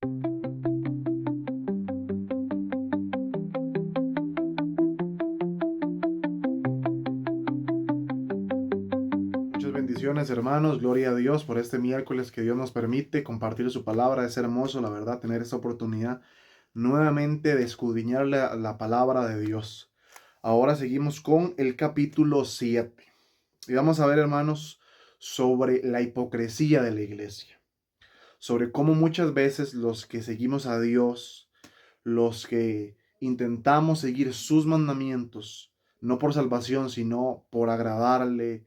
Muchas bendiciones, hermanos. Gloria a Dios por este miércoles que Dios nos permite compartir su palabra. Es hermoso, la verdad, tener esta oportunidad nuevamente de escudriñar la palabra de Dios. Ahora seguimos con el capítulo 7. Y vamos a ver, hermanos, sobre la hipocresía de la iglesia. Sobre cómo muchas veces los que seguimos a Dios, los que intentamos seguir sus mandamientos, no por salvación, sino por agradarle,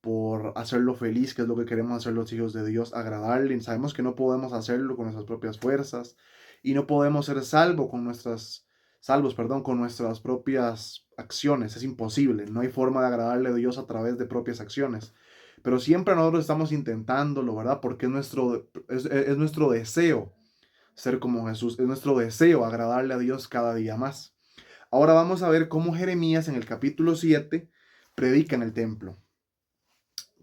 por hacerlo feliz, que es lo que queremos hacer los hijos de Dios, agradarle. Sabemos que no podemos hacerlo con nuestras propias fuerzas y no podemos ser salvos, perdón, con nuestras propias acciones. Es imposible. No hay forma de agradarle a Dios a través de propias acciones. Pero siempre nosotros estamos intentándolo, ¿verdad? Porque es nuestro deseo ser como Jesús. Es nuestro deseo agradarle a Dios cada día más. Ahora vamos a ver cómo Jeremías en el capítulo 7 predica en el templo.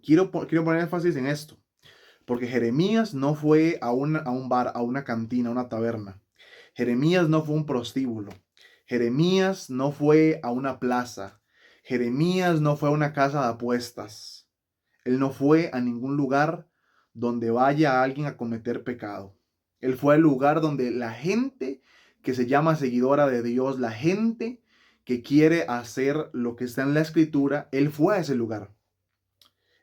Quiero poner énfasis en esto, porque Jeremías no fue a un bar, a una cantina, a una taberna. Jeremías no fue un prostíbulo. Jeremías no fue a una plaza. Jeremías no fue a una casa de apuestas. Él no fue a ningún lugar donde vaya alguien a cometer pecado. Él fue al lugar donde la gente que se llama seguidora de Dios, la gente que quiere hacer lo que está en la escritura, él fue a ese lugar.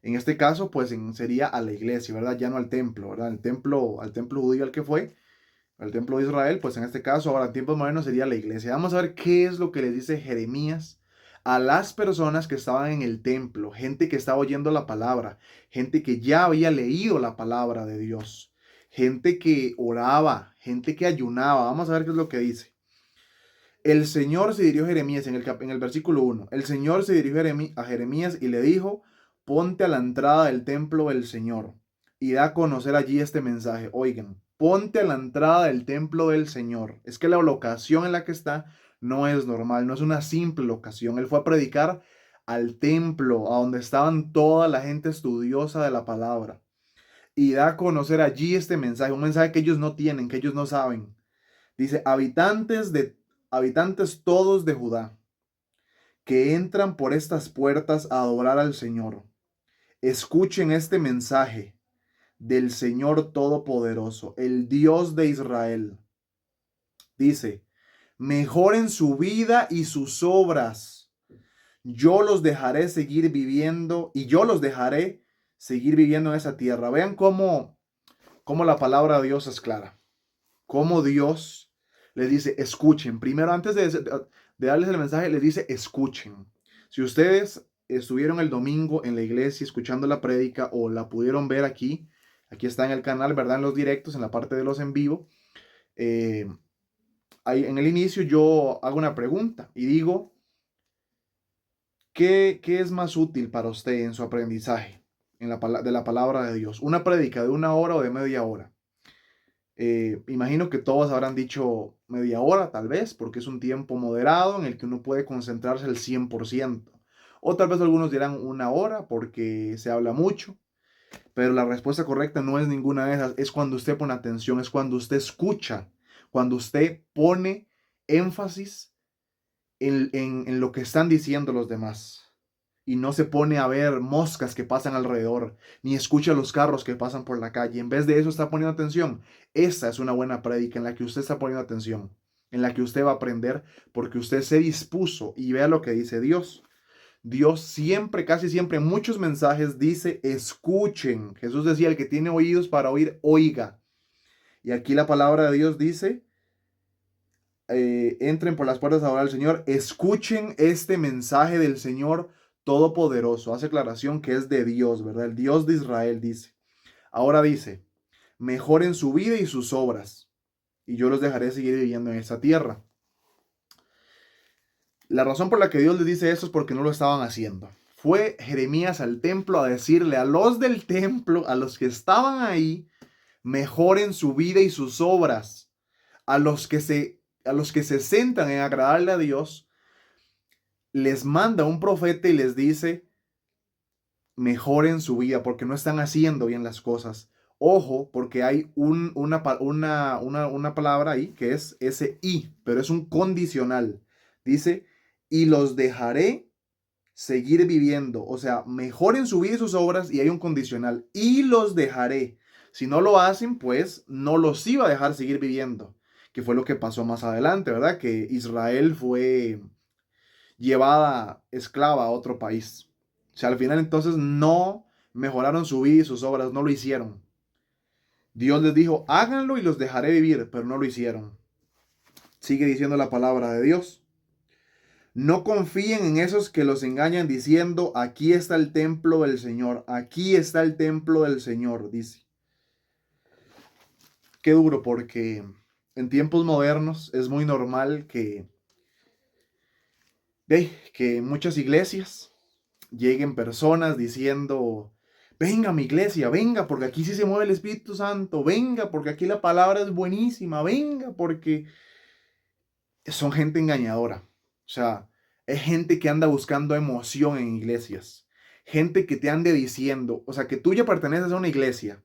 En este caso, pues sería a la iglesia, ¿verdad? Ya no al templo, ¿verdad? Al templo judío al que fue, al templo de Israel, pues en este caso, ahora en tiempos modernos sería la iglesia. Vamos a ver qué es lo que les dice Jeremías a las personas que estaban en el templo, gente que estaba oyendo la palabra, gente que ya había leído la palabra de Dios, gente que oraba, gente que ayunaba. Vamos a ver qué es lo que dice. El Señor se dirigió a Jeremías en el versículo 1. El Señor se dirigió a Jeremías y le dijo, ponte a la entrada del templo del Señor y da a conocer allí este mensaje. Oigan, ponte a la entrada del templo del Señor. Es que la locación en la que está no es normal, no es una simple locación. Él fue a predicar al templo, a donde estaban toda la gente estudiosa de la palabra. Y da a conocer allí este mensaje, un mensaje que ellos no tienen, que ellos no saben. Dice, habitantes todos de Judá, que entran por estas puertas a adorar al Señor, escuchen este mensaje del Señor Todopoderoso, el Dios de Israel. Dice, mejoren su vida y sus obras. Yo los dejaré seguir viviendo y yo los dejaré seguir viviendo en esa tierra. Vean cómo la palabra de Dios es clara. Cómo Dios les dice, escuchen. Primero, antes de darles el mensaje, les dice, escuchen. Si ustedes estuvieron el domingo en la iglesia escuchando la prédica o la pudieron ver aquí está en el canal, ¿verdad? En los directos, en la parte de los en vivo. eh, Ahí en el inicio yo hago una pregunta y digo, ¿qué es más útil para usted en su aprendizaje de la palabra de Dios? ¿Una prédica de 1 hora o de media hora? Imagino que todos habrán dicho media hora, tal vez, porque es un tiempo moderado en el que uno puede concentrarse al 100%. O tal vez algunos dirán 1 hora porque se habla mucho, pero la respuesta correcta no es ninguna de esas. Es cuando usted pone atención, es cuando usted escucha, cuando usted pone énfasis en lo que están diciendo los demás. Y no se pone a ver moscas que pasan alrededor, ni escucha los carros que pasan por la calle. En vez de eso está poniendo atención. Esa es una buena prédica en la que usted está poniendo atención, en la que usted va a aprender porque usted se dispuso y vea lo que dice Dios. Dios siempre, casi siempre, en muchos mensajes dice, escuchen. Jesús decía, el que tiene oídos para oír, oiga. Y aquí la palabra de Dios dice, entren por las puertas a adorar al Señor, escuchen este mensaje del Señor Todopoderoso. Hace aclaración que es de Dios, ¿verdad? El Dios de Israel dice. Ahora dice, mejoren su vida y sus obras, y yo los dejaré seguir viviendo en esta tierra. La razón por la que Dios les dice esto es porque no lo estaban haciendo. Fue Jeremías al templo a decirle a los del templo, a los que estaban ahí, mejoren su vida y sus obras. A los que se centran en agradarle a Dios, les manda un profeta y les dice, mejoren su vida porque no están haciendo bien las cosas. Ojo, porque hay una palabra ahí que es ese y, pero es un condicional. Dice, y los dejaré seguir viviendo. O sea, mejoren su vida y sus obras y hay un condicional. Y los dejaré. Si no lo hacen, pues no los iba a dejar seguir viviendo. Que fue lo que pasó más adelante, ¿verdad? Que Israel fue llevada esclava a otro país. O sea, al final entonces no mejoraron su vida y sus obras, no lo hicieron. Dios les dijo, háganlo y los dejaré vivir, pero no lo hicieron. Sigue diciendo la palabra de Dios. No confíen en esos que los engañan diciendo, aquí está el templo del Señor, aquí está el templo del Señor, dice. Qué duro, porque en tiempos modernos es muy normal que muchas iglesias lleguen personas diciendo, venga a mi iglesia, venga, porque aquí sí se mueve el Espíritu Santo, venga, porque aquí la palabra es buenísima, venga, porque son gente engañadora. O sea, es gente que anda buscando emoción en iglesias. Gente que te ande diciendo, o sea, que tú ya perteneces a una iglesia,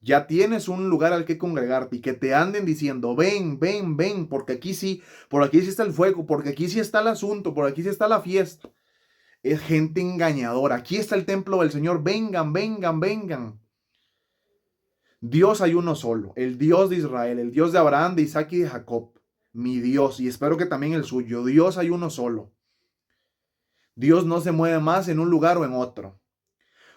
ya tienes un lugar al que congregarte y que te anden diciendo, ven, ven, ven, porque aquí sí, por aquí sí está el fuego, porque aquí sí está el asunto, por aquí sí está la fiesta. Es gente engañadora. Aquí está el templo del Señor. Vengan, vengan, vengan. Dios hay uno solo, el Dios de Israel, el Dios de Abraham, de Isaac y de Jacob. Mi Dios, y espero que también el suyo. Dios hay uno solo. Dios no se mueve más en un lugar o en otro.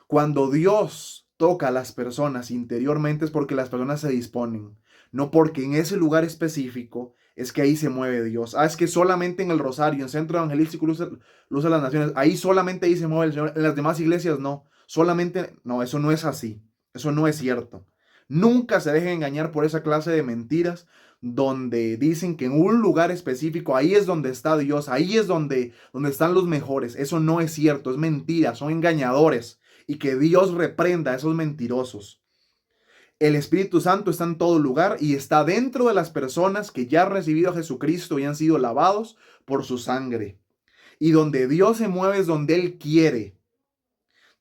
Cuando Dios toca a las personas interiormente es porque las personas se disponen, no porque en ese lugar específico es que ahí se mueve Dios. Ah, es que solamente en el Rosario, en Centro Evangelístico Luz de las Naciones, ahí solamente ahí se mueve el Señor, en las demás iglesias no, solamente, no, eso no es así, eso no es cierto. Nunca se dejen engañar por esa clase de mentiras donde dicen que en un lugar específico ahí es donde está Dios, ahí es donde están los mejores. Eso no es cierto, es mentira, son engañadores y que Dios reprenda a esos mentirosos. El Espíritu Santo está en todo lugar y está dentro de las personas que ya han recibido a Jesucristo y han sido lavados por su sangre. Y donde Dios se mueve es donde Él quiere.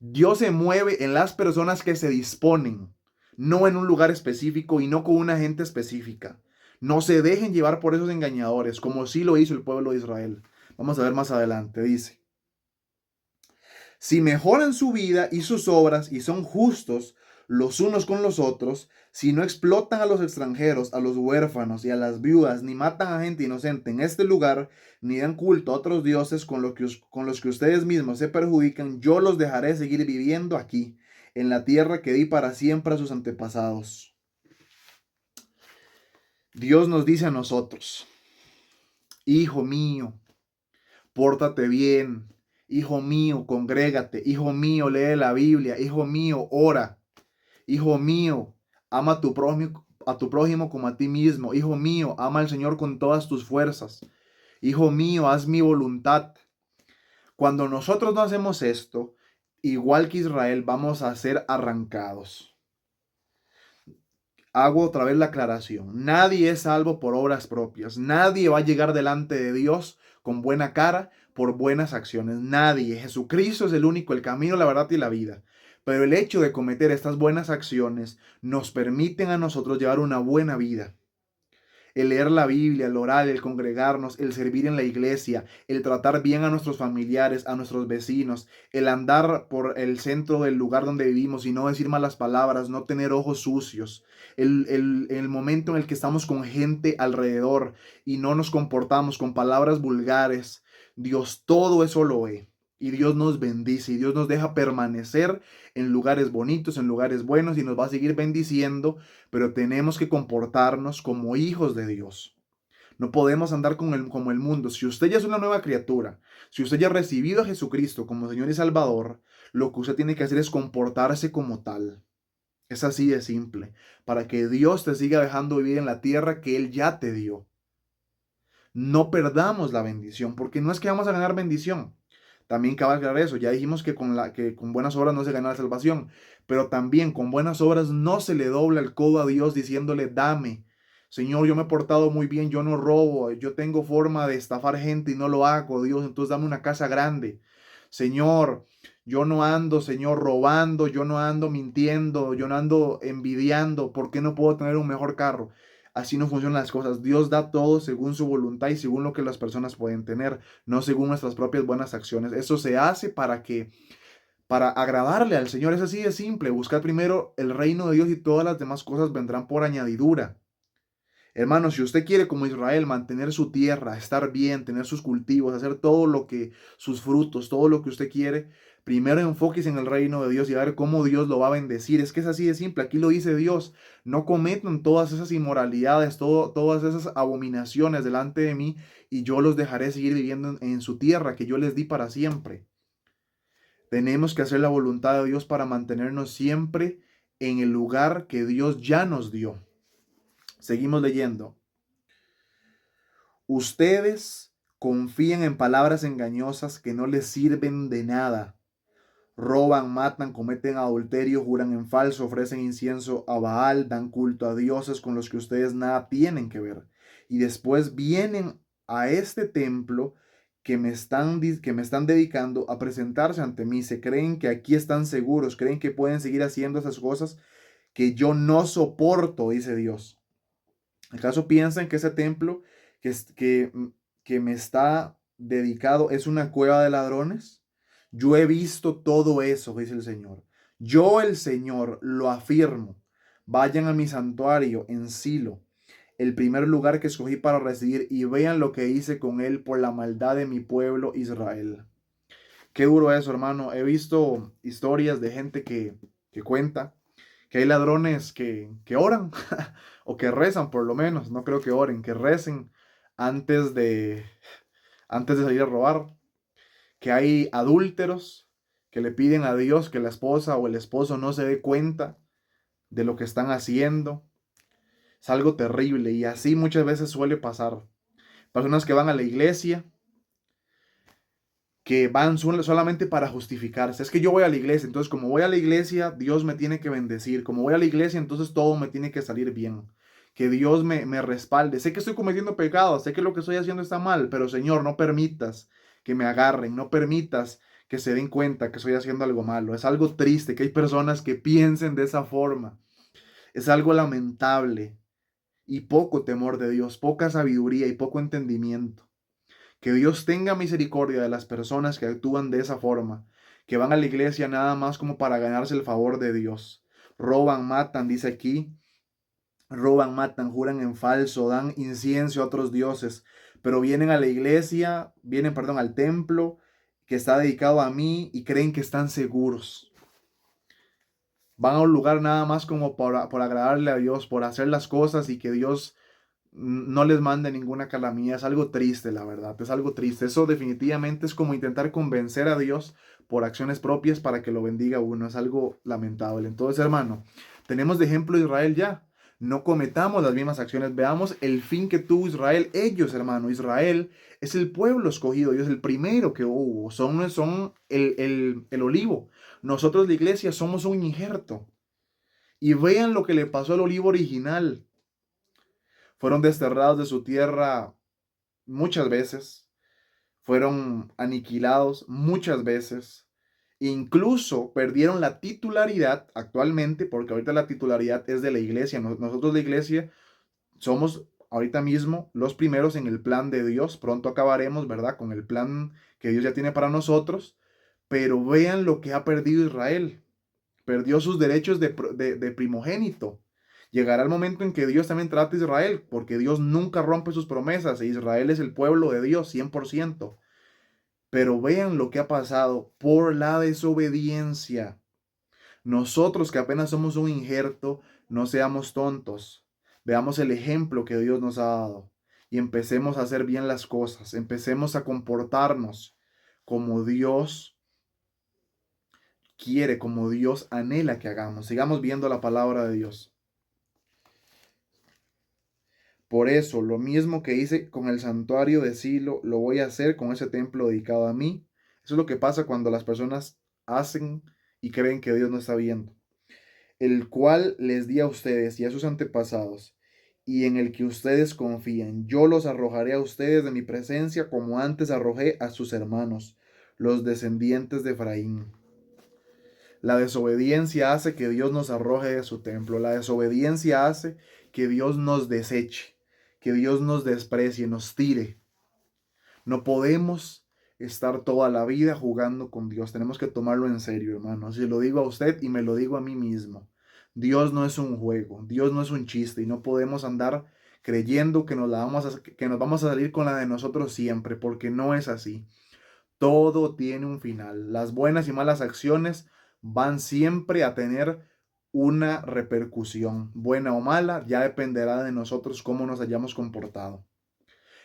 Dios se mueve en las personas que se disponen, no en un lugar específico y no con una gente específica. No se dejen llevar por esos engañadores, como sí lo hizo el pueblo de Israel. Vamos a ver más adelante, dice. Si mejoran su vida y sus obras y son justos los unos con los otros, si no explotan a los extranjeros, a los huérfanos y a las viudas, ni matan a gente inocente en este lugar, ni dan culto a otros dioses con los que ustedes mismos se perjudican, yo los dejaré seguir viviendo aquí, en la tierra que di para siempre a sus antepasados. Dios nos dice a nosotros, hijo mío, pórtate bien. Hijo mío, congrégate. Hijo mío, lee la Biblia. Hijo mío, ora. Hijo mío, ama a tu prójimo como a ti mismo. Hijo mío, ama al Señor con todas tus fuerzas. Hijo mío, haz mi voluntad. Cuando nosotros no hacemos esto, igual que Israel, vamos a ser arrancados. Hago otra vez la aclaración. Nadie es salvo por obras propias. Nadie va a llegar delante de Dios con buena cara por buenas acciones. Nadie. Jesucristo es el único, el camino, la verdad y la vida. Pero el hecho de cometer estas buenas acciones nos permiten a nosotros llevar una buena vida. El leer la Biblia, el orar, el congregarnos, el servir en la iglesia, el tratar bien a nuestros familiares, a nuestros vecinos, el andar por el centro del lugar donde vivimos y no decir malas palabras, no tener ojos sucios, el momento en el que estamos con gente alrededor y no nos comportamos con palabras vulgares. Dios todo eso lo ve. Y Dios nos bendice y Dios nos deja permanecer en lugares bonitos, en lugares buenos y nos va a seguir bendiciendo, pero tenemos que comportarnos como hijos de Dios. No podemos andar como el mundo. Si usted ya es una nueva criatura, si usted ya ha recibido a Jesucristo como Señor y Salvador, lo que usted tiene que hacer es comportarse como tal. Es así de simple, para que Dios te siga dejando vivir en la tierra que Él ya te dio. No perdamos la bendición, porque no es que vamos a ganar bendición. También cabe aclarar eso. Ya dijimos que con buenas obras no se gana la salvación, pero también con buenas obras no se le dobla el codo a Dios diciéndole, dame. Señor, yo me he portado muy bien, yo no robo, yo tengo forma de estafar gente y no lo hago, Dios, entonces dame una casa grande. Señor, Yo no ando, Señor, robando, yo no ando mintiendo, yo no ando envidiando, ¿por qué no puedo tener un mejor carro? Así no funcionan las cosas. Dios da todo según su voluntad y según lo que las personas pueden tener, no según nuestras propias buenas acciones. Eso se hace para agradarle al Señor. Es así de simple. Buscar primero el reino de Dios y todas las demás cosas vendrán por añadidura. Hermano, si usted quiere como Israel mantener su tierra, estar bien, tener sus cultivos, hacer todo lo que, sus frutos, todo lo que usted quiere, primero enfóquese en el reino de Dios y a ver cómo Dios lo va a bendecir. Es que es así de simple, aquí lo dice Dios, no cometan todas esas inmoralidades, todas esas abominaciones delante de mí y yo los dejaré seguir viviendo en su tierra que yo les di para siempre. Tenemos que hacer la voluntad de Dios para mantenernos siempre en el lugar que Dios ya nos dio. Seguimos leyendo. Ustedes confían en palabras engañosas que no les sirven de nada. Roban, matan, cometen adulterio, juran en falso, ofrecen incienso a Baal, dan culto a dioses con los que ustedes nada tienen que ver. Y después vienen a este templo que me están dedicando a presentarse ante mí. Se creen que aquí están seguros, creen que pueden seguir haciendo esas cosas que yo no soporto, dice Dios. ¿Acaso piensan que ese templo que, que me está dedicado es una cueva de ladrones? Yo he visto todo eso, dice el Señor. Yo, el Señor, lo afirmo. Vayan a mi santuario en Silo, el primer lugar que escogí para residir, y vean lo que hice con él por la maldad de mi pueblo Israel. Qué duro eso, hermano. He visto historias de gente que cuenta que hay ladrones que oran o que rezan por lo menos, no creo que oren, que recen antes de, antes de salir a robar, que hay adúlteros que le piden a Dios que la esposa o el esposo no se dé cuenta de lo que están haciendo. Es algo terrible y así muchas veces suele pasar. Personas que van a la iglesia, que van solamente para justificarse. Es que yo voy a la iglesia, entonces como voy a la iglesia, Dios me tiene que bendecir. Como voy a la iglesia, entonces todo me tiene que salir bien. Que Dios me respalde. Sé que estoy cometiendo pecados, sé que lo que estoy haciendo está mal, pero Señor, no permitas que me agarren, no permitas que se den cuenta que estoy haciendo algo malo. Es algo triste que hay personas que piensen de esa forma. Es algo lamentable y poco temor de Dios, poca sabiduría y poco entendimiento. Que Dios tenga misericordia de las personas que actúan de esa forma, que van a la iglesia nada más como para ganarse el favor de Dios. Roban, matan, dice aquí, roban, matan, juran en falso, dan incienso a otros dioses, pero vienen a la iglesia, vienen, perdón, al templo que está dedicado a mí y creen que están seguros. Van a un lugar nada más como por agradarle a Dios, por hacer las cosas y que Dios no les mande ninguna calamidad. Es algo triste, la verdad, es algo triste. Eso definitivamente es como intentar convencer a Dios por acciones propias para que lo bendiga a uno. Es algo lamentable. Entonces, hermano, tenemos de ejemplo Israel ya. No cometamos las mismas acciones. Veamos el fin que tuvo Israel. Ellos, hermano, Israel es el pueblo escogido. Dios es el primero que hubo. Son el olivo. Nosotros, la iglesia, somos un injerto. Y vean lo que le pasó al olivo original. Fueron desterrados de su tierra muchas veces, fueron aniquilados muchas veces, incluso perdieron la titularidad actualmente, porque ahorita la titularidad es de la iglesia. Nosotros la iglesia somos ahorita mismo los primeros en el plan de Dios, pronto acabaremos, ¿verdad? Con el plan que Dios ya tiene para nosotros, pero vean lo que ha perdido Israel. Perdió sus derechos de primogénito. Llegará el momento en que Dios también trate a Israel, porque Dios nunca rompe sus promesas e Israel es el pueblo de Dios 100%. Pero vean lo que ha pasado por la desobediencia. Nosotros que apenas somos un injerto, no seamos tontos. Veamos el ejemplo que Dios nos ha dado y empecemos a hacer bien las cosas. Empecemos a comportarnos como Dios quiere, como Dios anhela que hagamos. Sigamos viendo la palabra de Dios. Por eso, lo mismo que hice con el santuario de Silo, lo voy a hacer con ese templo dedicado a mí. Eso es lo que pasa cuando las personas hacen y creen que Dios no está viendo. El cual les di a ustedes y a sus antepasados, y en el que ustedes confían. Yo los arrojaré a ustedes de mi presencia como antes arrojé a sus hermanos, los descendientes de Efraín. La desobediencia hace que Dios nos arroje de su templo. La desobediencia hace que Dios nos deseche, que Dios nos desprecie, nos tire. No podemos estar toda la vida jugando con Dios. Tenemos que tomarlo en serio, hermano. Se lo digo a usted y me lo digo a mí mismo. Dios no es un juego, Dios no es un chiste y no podemos andar creyendo que que nos vamos a salir con la de nosotros siempre, porque no es así. Todo tiene un final. Las buenas y malas acciones van siempre a tener una repercusión, buena o mala, ya dependerá de nosotros cómo nos hayamos comportado.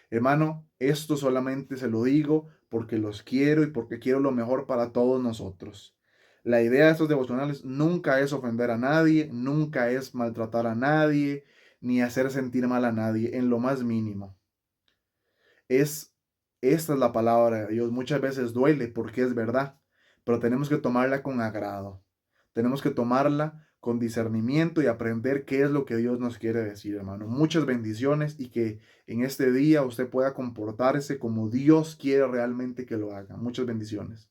Hermano, esto solamente se lo digo porque los quiero y porque quiero lo mejor para todos nosotros. La idea de estos devocionales nunca es ofender a nadie, nunca es maltratar a nadie, ni hacer sentir mal a nadie, en lo más mínimo. Es, esta es la palabra de Dios. Muchas veces duele porque es verdad, pero tenemos que tomarla con agrado. Tenemos que tomarla con discernimiento y aprender qué es lo que Dios nos quiere decir, hermano. Muchas bendiciones y que en este día usted pueda comportarse como Dios quiere realmente que lo haga. Muchas bendiciones.